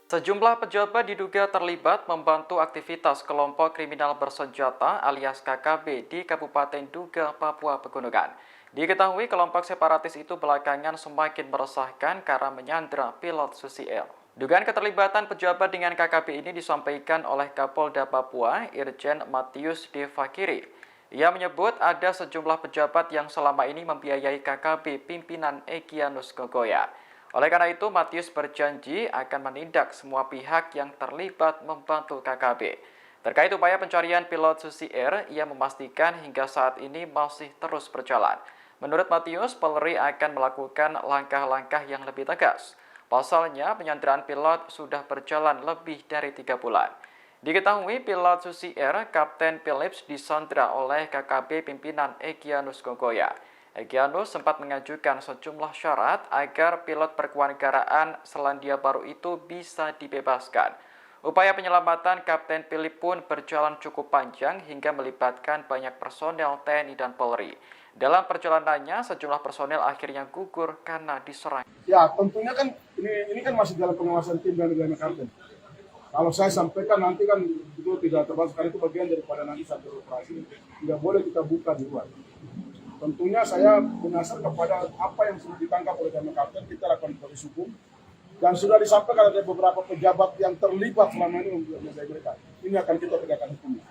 Sejumlah pejabat diduga terlibat membantu aktivitas kelompok kriminal bersenjata alias KKB di Kabupaten Duga, Papua Pegunungan. Diketahui kelompok separatis itu belakangan semakin meresahkan karena menyandra pilot Susi Air. Dugaan keterlibatan pejabat dengan KKB ini disampaikan oleh Kapolda Papua, Irjen Matius D. Fakiri. Ia menyebut ada sejumlah pejabat yang selama ini membiayai KKB pimpinan Egyanus Kogoya. Oleh karena itu, Matius berjanji akan menindak semua pihak yang terlibat membantu KKB. Terkait upaya pencarian pilot Susi Air, ia memastikan hingga saat ini masih terus berjalan. Menurut Matius, Polri akan melakukan langkah-langkah yang lebih tegas. Pasalnya, penyanderaan pilot sudah berjalan lebih dari 3 bulan. Diketahui pilot Susi Air, Kapten Philips disandra oleh KKB pimpinan Egyanus Kogoya. Egyanus sempat mengajukan sejumlah syarat agar pilot berkewarganegaraan Selandia Baru itu bisa dibebaskan. Upaya penyelamatan Kapten Philip pun berjalan cukup panjang hingga melibatkan banyak personel TNI dan Polri. Dalam perjalanannya, sejumlah personel akhirnya gugur karena diserang. Ya, tentunya kan ini kan masih dalam pengawasan tim dan Kapten. Kalau saya sampaikan nanti kan itu tidak terbatas, karena itu bagian daripada nanti satu operasi. Tidak boleh kita buka di luar. Tentunya saya berdasar kepada apa yang sudah ditangkap oleh Kapten, kita lakukan proses hukum. Dan sudah disampaikan ada beberapa pejabat yang terlibat selama ini membiayai mereka. Ini akan kita tegakkan hukumnya.